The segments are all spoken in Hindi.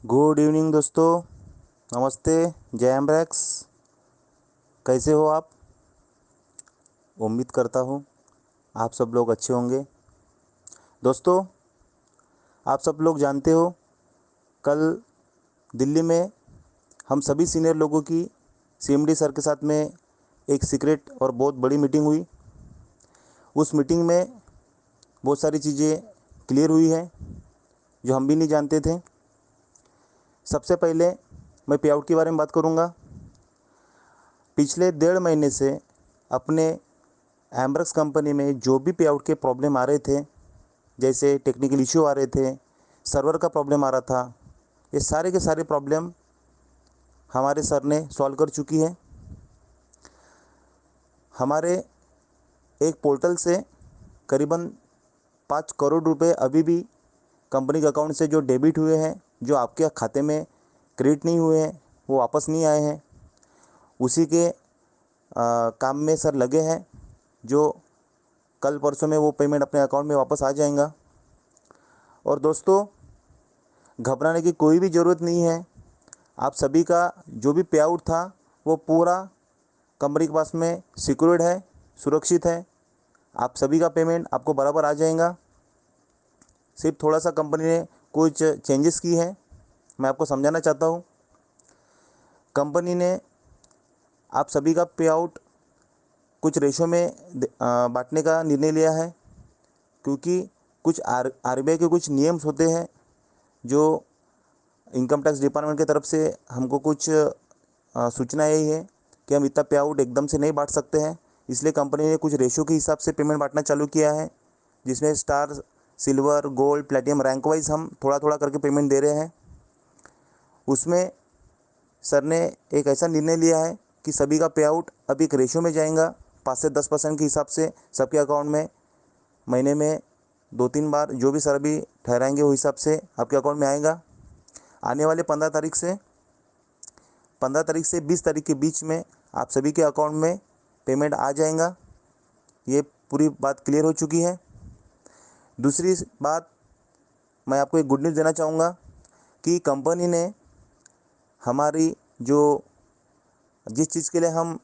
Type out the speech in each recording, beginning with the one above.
गुड इवनिंग दोस्तों। नमस्ते। जय एम्ब्रैक्स। कैसे हो आप? उम्मीद करता हूँ आप सब लोग अच्छे होंगे। दोस्तों, आप सब लोग जानते हो, कल दिल्ली में हम सभी सीनियर लोगों की सीएमडी सर के साथ में एक सीक्रेट और बहुत बड़ी मीटिंग हुई। उस मीटिंग में बहुत सारी चीज़ें क्लियर हुई हैं जो हम भी नहीं जानते थे। सबसे पहले मैं पे आउट के बारे में बात करूँगा। पिछले 1.5 महीने से अपने एम्ब्रक्स कंपनी में जो भी पे आउट के प्रॉब्लम आ रहे थे, जैसे टेक्निकल इशू आ रहे थे, सर्वर का प्रॉब्लम आ रहा था, ये सारे के सारे प्रॉब्लम हमारे सर ने सॉल्व कर चुकी है। हमारे एक पोर्टल से करीबन 5 करोड़ रुपए अभी भी कंपनी के अकाउंट से जो डेबिट हुए हैं, जो आपके खाते में क्रेडिट नहीं हुए हैं, वो वापस नहीं आए हैं। उसी के काम में सर लगे हैं, जो कल परसों में वो पेमेंट अपने अकाउंट में वापस आ जाएगा। और दोस्तों, घबराने की कोई भी ज़रूरत नहीं है। आप सभी का जो भी पे आउट था वो पूरा कंपनी के पास में सिक्योर्ड है, सुरक्षित है। आप सभी का पेमेंट आपको बराबर आ जाएगा। सिर्फ थोड़ा सा कंपनी ने कुछ चेंजेस की है, मैं आपको समझाना चाहता हूँ। कंपनी ने आप सभी का पे आउट कुछ रेशो में बांटने का निर्णय लिया है, क्योंकि कुछ आरबीआई के कुछ नियम्स होते हैं जो इनकम टैक्स डिपार्टमेंट की तरफ से हमको कुछ सूचना यही है कि हम इतना पे आउट एकदम से नहीं बांट सकते हैं। इसलिए कंपनी ने कुछ रेशो के हिसाब से पेमेंट बांटना चालू किया है, जिसमें star, silver, gold, platinum rank wise हम थोड़ा थोड़ा करके पेमेंट दे रहे हैं। उसमें सर ने एक ऐसा निर्णय लिया है कि सभी का पे आउट अब एक रेशो में जाएगा, 5 से 10% के हिसाब से सबके अकाउंट में महीने में 2-3 बार जो भी सर अभी ठहराएंगे वो हिसाब से आपके अकाउंट में आएगा। आने वाले 15 तारीख से 20 तारीख के बीच में आप सभी के अकाउंट में पेमेंट आ जाएगा। ये पूरी बात क्लियर हो चुकी है। दूसरी बात, मैं आपको एक गुड न्यूज़ देना चाहूँगा कि कंपनी ने हमारी जिस चीज़ के लिए हम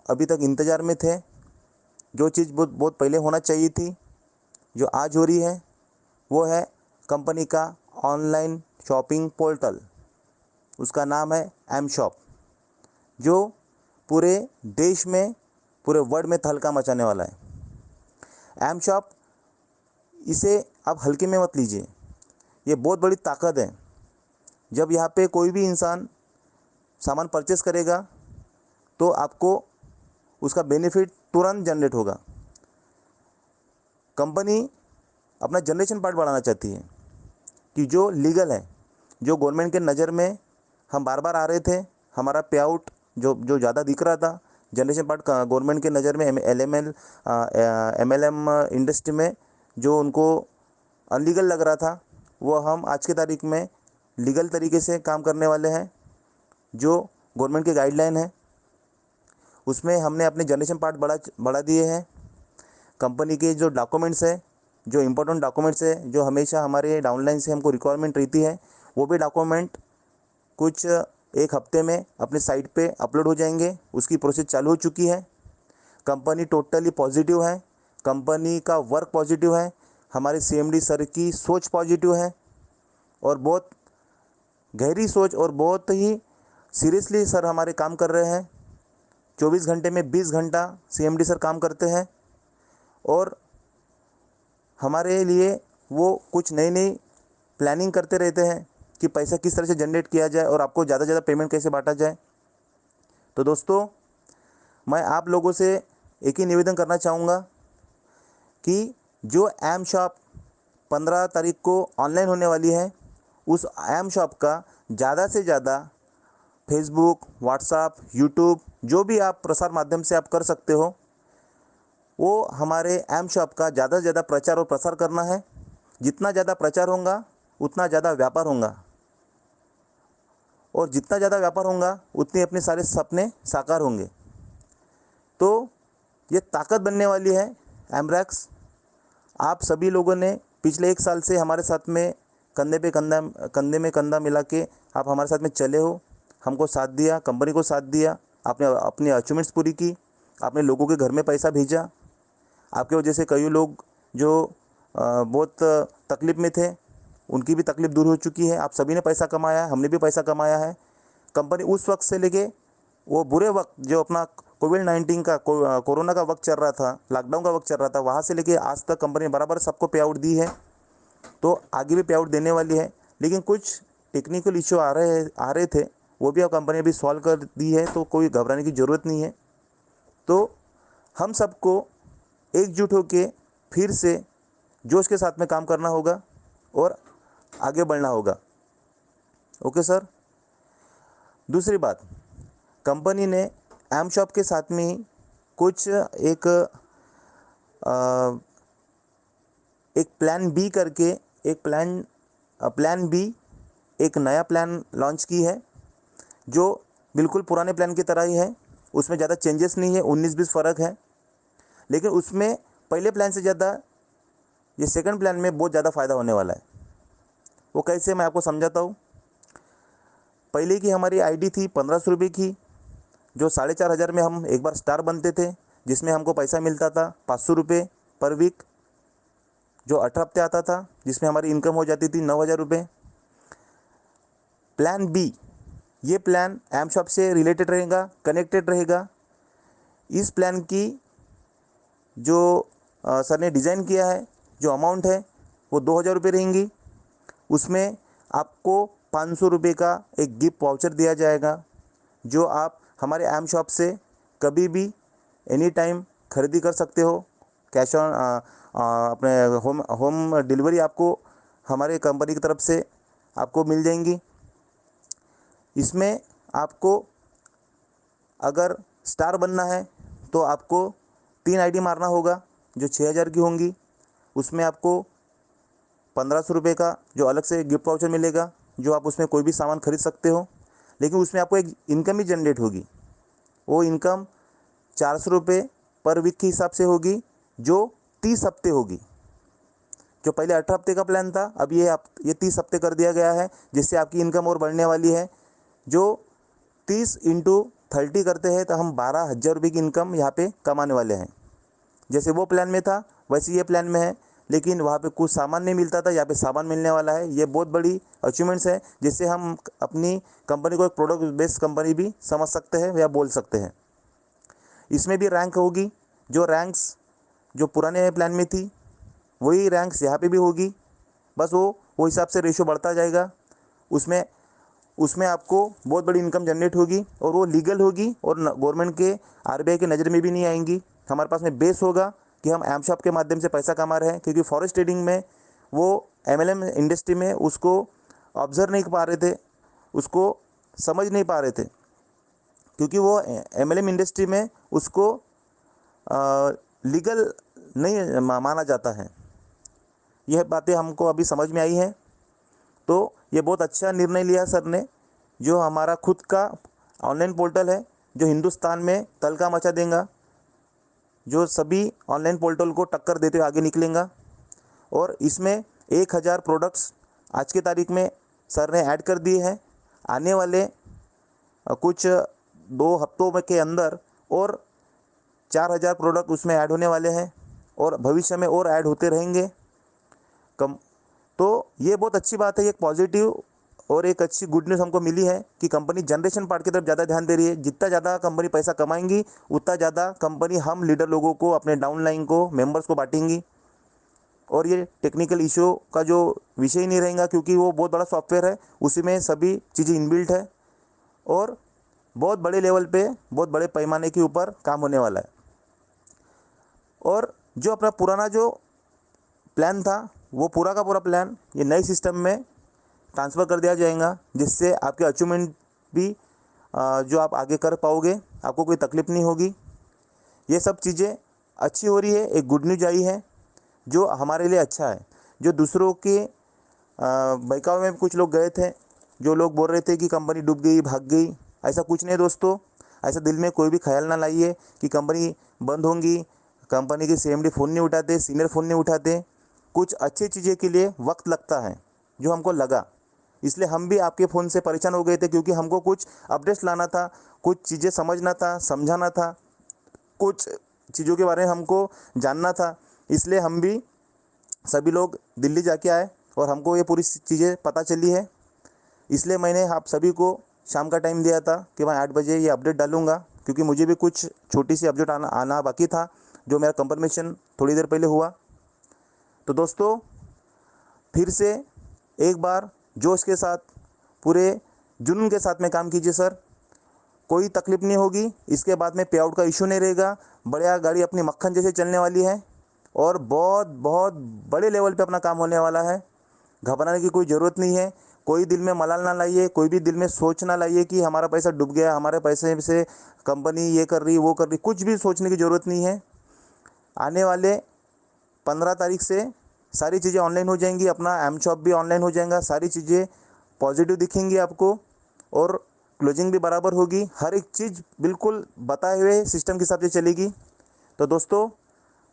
अभी तक इंतज़ार में थे, जो चीज़ बहुत बहुत पहले होना चाहिए थी, जो आज हो रही है, वो है कंपनी का ऑनलाइन शॉपिंग पोर्टल। उसका नाम है एम शॉप, जो पूरे देश में, पूरे वर्ल्ड में तहलका मचाने वाला है। एम शॉप, इसे आप हल्के में मत लीजिए, ये बहुत बड़ी ताकत है। जब यहाँ पे कोई भी इंसान सामान परचेस करेगा तो आपको उसका बेनिफिट तुरंत जनरेट होगा। कंपनी अपना जनरेशन पार्ट बढ़ाना चाहती है कि जो लीगल है, जो गवर्नमेंट के नज़र में हम बार बार आ रहे थे, हमारा पे आउट जो जो ज़्यादा दिख रहा था, जनरेशन पार्ट गवर्नमेंट के नज़र में एमएलएम इंडस्ट्री में जो उनको अनलीगल लग रहा था, वो हम आज की तारीख में लीगल तरीके से काम करने वाले हैं। जो गवर्नमेंट के गाइडलाइन है उसमें हमने अपने जनरेशन पार्ट बढ़ा दिए हैं। कंपनी के जो डॉक्यूमेंट्स है, जो इम्पोर्टेंट डॉक्यूमेंट्स है, जो हमेशा हमारे डाउनलाइन से हमको रिक्वायरमेंट रहती है, वो भी डॉक्यूमेंट कुछ एक हफ्ते में अपने साइट पे अपलोड हो जाएंगे। उसकी प्रोसेस चालू हो चुकी है। कंपनी टोटली पॉजिटिव है, कंपनी का वर्क पॉजिटिव है, हमारे सीएमडी सर की सोच पॉजिटिव है, और बहुत गहरी सोच और बहुत ही सीरियसली सर हमारे काम कर रहे हैं। 24 घंटे में 20 घंटा सीएमडी सर काम करते हैं, और हमारे लिए वो कुछ नई नई प्लानिंग करते रहते हैं कि पैसा किस तरह से जनरेट किया जाए और आपको ज़्यादा से ज़्यादा पेमेंट कैसे बांटा जाए। तो दोस्तों, मैं आप लोगों से एक ही निवेदन करना चाहूँगा कि जो एम शॉप 15 तारीख को ऑनलाइन होने वाली है, उस एम शॉप का ज़्यादा से ज़्यादा फेसबुक, व्हाट्सएप, यूट्यूब, जो भी आप प्रसार माध्यम से आप कर सकते हो, वो हमारे एम शॉप का ज़्यादा से ज़्यादा प्रचार और प्रसार करना है। जितना ज़्यादा प्रचार होगा उतना ज़्यादा व्यापार होगा, और जितना ज़्यादा व्यापार होगा उतने अपने सारे सपने साकार होंगे। तो ये ताकत बनने वाली है एम्ब्रैक्स। आप सभी लोगों ने पिछले 1 साल से हमारे साथ में कंधे में कंधा मिला के आप हमारे साथ में चले हो, हमको साथ दिया, कंपनी को साथ दिया, आपने अपनी अचीवमेंट्स पूरी की, आपने लोगों के घर में पैसा भेजा। आपके वजह से कई लोग जो बहुत तकलीफ़ में थे, उनकी भी तकलीफ़ दूर हो चुकी है। आप सभी ने पैसा कमाया है, हमने भी पैसा कमाया है। कंपनी उस वक्त से लेके वो बुरे वक्त जो अपना कोविड-19 का कोरोना का वक्त चल रहा था, लॉकडाउन का वक्त चल रहा था, वहाँ से लेके आज तक कंपनी बराबर सबको पे आउट दी है, तो आगे भी पे आउट देने वाली है। लेकिन कुछ टेक्निकल इशू आ रहे थे, वो भी अब कंपनी अभी सॉल्व कर दी है, तो कोई घबराने की ज़रूरत नहीं है। तो हम सबको एकजुट होके फिर से जोश के साथ में काम करना होगा और आगे बढ़ना होगा। Okay sir. दूसरी बात, कंपनी ने एम शॉप के साथ में ही कुछ एक प्लान बी करके प्लान बी एक नया प्लान लॉन्च की है, जो बिल्कुल पुराने प्लान की तरह ही है। उसमें ज़्यादा चेंजेस नहीं है, 19-20 फ़र्क है। लेकिन उसमें पहले प्लान से ज़्यादा ये सेकंड प्लान में बहुत ज़्यादा फ़ायदा होने वाला है। वो कैसे, मैं आपको समझाता हूँ। पहले की हमारी आईडी थी 1500 रुपये की, जो 4500 में हम एक बार स्टार बनते थे, जिसमें हमको पैसा मिलता था 500 रुपये पर वीक, जो 18 हफ्ते आता था, जिसमें हमारी इनकम हो जाती थी 9000 रुपये। प्लान बी, ये प्लान एम शॉप से रिलेटेड रहेगा, कनेक्टेड रहेगा। इस प्लान की जो सर ने डिज़ाइन किया है, जो अमाउंट है वो 2000 रुपये रहेंगी। उसमें आपको 500 रुपये का एक गिफ्ट वाउचर दिया जाएगा, जो आप हमारे एम शॉप से कभी भी एनी टाइम खरीदी कर सकते हो। कैश ऑन अपने होम डिलीवरी आपको हमारे कंपनी की तरफ से आपको मिल जाएंगी। इसमें आपको अगर स्टार बनना है तो आपको 3 आईडी मारना होगा, जो 6000 की होंगी। उसमें आपको 1500 रुपये का जो अलग से गिफ्ट वाउचर मिलेगा, जो आप उसमें कोई भी सामान खरीद सकते हो। लेकिन उसमें आपको एक इनकम भी जनरेट होगी। वो इनकम 400 रुपये पर वीक के हिसाब से होगी, जो 30 हफ्ते होगी। जो पहले 18 हफ्ते का प्लान था, अब ये 30 हफ्ते कर दिया गया है, जिससे आपकी इनकम और बढ़ने वाली है। जो 30 इंटू 30 करते हैं तो हम 12,000 रुपये की इनकम यहाँ पे कमाने वाले हैं। जैसे वो प्लान में था वैसे ये प्लान में है, लेकिन वहाँ पे कुछ सामान नहीं मिलता था, यहाँ पे सामान मिलने वाला है। ये बहुत बड़ी अचीवमेंट्स है, जिससे हम अपनी कंपनी को एक प्रोडक्ट बेस्ड कंपनी भी समझ सकते हैं या बोल सकते हैं। इसमें भी रैंक होगी, जो रैंक्स जो पुराने प्लान में थी वही रैंक्स यहाँ पे भी होगी, बस वो हिसाब से रेशो बढ़ता जाएगा। उसमें उसमें आपको बहुत बड़ी इनकम जनरेट होगी, और वो लीगल होगी और गवर्नमेंट के आरबीआई के नज़र में भी नहीं आएंगी। हमारे पास में बेस होगा कि हम एम शॉप के माध्यम से पैसा कमा रहे हैं, क्योंकि फॉरेक्स ट्रेडिंग में वो एमएलएम इंडस्ट्री में उसको ऑब्जर्व नहीं पा रहे थे, उसको समझ नहीं पा रहे थे, क्योंकि वो एमएलएम इंडस्ट्री में उसको लीगल नहीं माना जाता है। यह बातें हमको अभी समझ में आई हैं। तो ये बहुत अच्छा निर्णय लिया सर ने, जो हमारा खुद का ऑनलाइन पोर्टल है, जो हिंदुस्तान में तहलका मचा देगा, जो सभी ऑनलाइन पोर्टल को टक्कर देते हुए आगे निकलेगा। और इसमें 1000 प्रोडक्ट्स आज की तारीख में सर ने ऐड कर दिए हैं। आने वाले कुछ 2 हफ्तों के अंदर और 4000 प्रोडक्ट उसमें ऐड होने वाले हैं, और भविष्य में और ऐड होते रहेंगे। तो ये बहुत अच्छी बात है, एक पॉजिटिव और एक अच्छी गुड न्यूज़ हमको मिली है कि कंपनी जनरेशन पार्ट की तरफ ज़्यादा ध्यान दे रही है। जितना ज़्यादा कंपनी पैसा कमाएंगी, उतना ज़्यादा कंपनी हम लीडर लोगों को, अपने डाउनलाइन को, मेंबर्स को बांटेंगी। और ये टेक्निकल इशू का जो विषय ही नहीं रहेगा, क्योंकि वो बहुत बड़ा सॉफ्टवेयर है, उसी में सभी चीज़ें इनबिल्ट है, और बहुत बड़े लेवल पे, बहुत बड़े पैमाने के ऊपर काम होने वाला है। और जो अपना पुराना जो प्लान था, वो पूरा का पूरा प्लान ये नए सिस्टम में ट्रांसफ़र कर दिया जाएगा, जिससे आपके अचीवमेंट भी जो आप आगे कर पाओगे, आपको कोई तकलीफ़ नहीं होगी। ये सब चीज़ें अच्छी हो रही है, एक गुड न्यूज़ आई है जो हमारे लिए अच्छा है। जो दूसरों के बहकावे में कुछ लोग गए थे, जो लोग बोल रहे थे कि कंपनी डूब गई, भाग गई, ऐसा कुछ नहीं दोस्तों। ऐसा दिल में कोई भी ख्याल ना लाइए कि कंपनी बंद होंगी। कंपनी के सीएमडी फ़ोन नहीं उठाते, सीनियर फ़ोन नहीं उठाते। कुछ अच्छी चीज़ें के लिए वक्त लगता है, जो हमको लगा, इसलिए हम भी आपके फ़ोन से परेशान हो गए थे, क्योंकि हमको कुछ अपडेट्स लाना था, कुछ चीज़ें समझना था, समझाना था, कुछ चीज़ों के बारे में हमको जानना था। इसलिए हम भी सभी लोग दिल्ली जाके आए और हमको ये पूरी चीज़ें पता चली है। इसलिए मैंने आप सभी को शाम का टाइम दिया था कि मैं 8 बजे ये अपडेट डालूँगा, क्योंकि मुझे भी कुछ छोटी सी अपडेट आना बाकी था, जो मेरा कंफर्मेशन थोड़ी देर पहले हुआ। तो दोस्तों, फिर से एक बार जोश के साथ, पूरे जुनून के साथ में काम कीजिए सर। कोई तकलीफ नहीं होगी, इसके बाद में पे आउट का इशू नहीं रहेगा। बढ़िया गाड़ी अपनी मक्खन जैसे चलने वाली है और बहुत बहुत बड़े लेवल पे अपना काम होने वाला है। घबराने की कोई ज़रूरत नहीं है। कोई दिल में मलाल ना लाइए, कोई भी दिल में सोच ना लाइए कि हमारा पैसा डूब गया, हमारे पैसे से कंपनी ये कर रही, वो कर रही। कुछ भी सोचने की ज़रूरत नहीं है। आने वाले 15 तारीख से सारी चीज़ें ऑनलाइन हो जाएंगी, अपना एम शॉप भी ऑनलाइन हो जाएगा, सारी चीज़ें पॉजिटिव दिखेंगी आपको और क्लोजिंग भी बराबर होगी। हर एक चीज़ बिल्कुल बताए हुए सिस्टम के हिसाब से चलेगी। तो दोस्तों,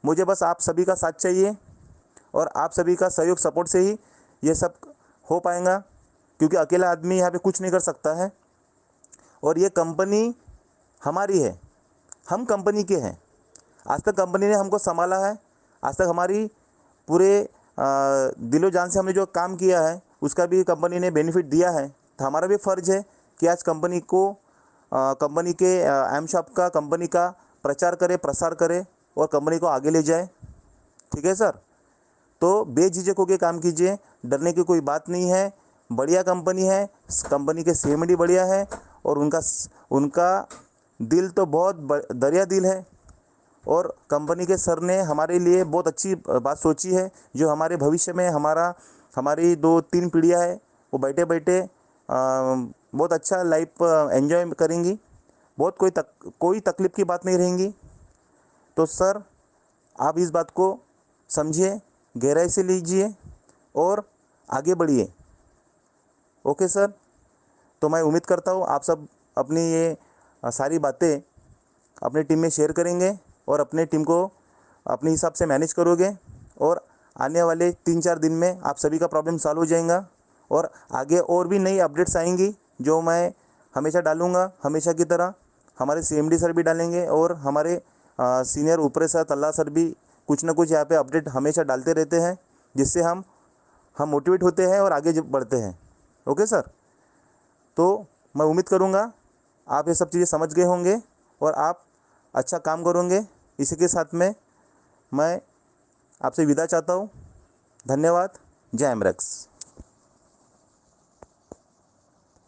मुझे बस आप सभी का साथ चाहिए और आप सभी का सहयोग, सपोर्ट से ही ये सब हो पाएगा, क्योंकि अकेला आदमी यहाँ पे कुछ नहीं कर सकता है। और ये कंपनी हमारी है, हम कंपनी के हैं। आज तक कंपनी ने हमको संभाला है, आज तक हमारी पूरे दिलो जान से हमने जो काम किया है उसका भी कंपनी ने बेनिफिट दिया है। तो हमारा भी फ़र्ज़ है कि आज कंपनी को, कंपनी के एम शॉप का, कंपनी का प्रचार करे, प्रसार करे और कंपनी को आगे ले जाए। ठीक है सर? तो बेझिझक होकर काम कीजिए, डरने की कोई बात नहीं है। बढ़िया कंपनी है, कंपनी के सीएमडी बढ़िया है और उनका दिल तो बहुत दरिया दिल है। और कंपनी के सर ने हमारे लिए बहुत अच्छी बात सोची है, जो हमारे भविष्य में हमारी 2-3 पीढ़ियाँ है, वो बैठे बैठे बहुत अच्छा लाइफ एंजॉय करेंगी। बहुत कोई तकलीफ़ की बात नहीं रहेंगी। तो सर, आप इस बात को समझिए, गहराई से लीजिए और आगे बढ़िए। Okay sir? तो मैं उम्मीद करता हूँ आप सब अपनी ये सारी बातें अपनी टीम में शेयर करेंगे और अपने टीम को अपने हिसाब से मैनेज करोगे और आने वाले 3-4 दिन में आप सभी का प्रॉब्लम सॉल्व हो जाएगा। और आगे और भी नई अपडेट्स आएंगी, जो मैं हमेशा डालूँगा। हमेशा की तरह हमारे सीएमडी सर भी डालेंगे और हमारे सीनियर ऊपरे सर, तल्ला सर भी कुछ ना कुछ यहाँ पे अपडेट हमेशा डालते रहते हैं, जिससे हम मोटिवेट होते हैं और आगे बढ़ते हैं। Okay sir? तो मैं उम्मीद करूँगा आप ये सब चीज़ें समझ गए होंगे और आप अच्छा काम करोगे। इसी के साथ में मैं आपसे विदा चाहता हूँ। धन्यवाद। जय एमरेक्स।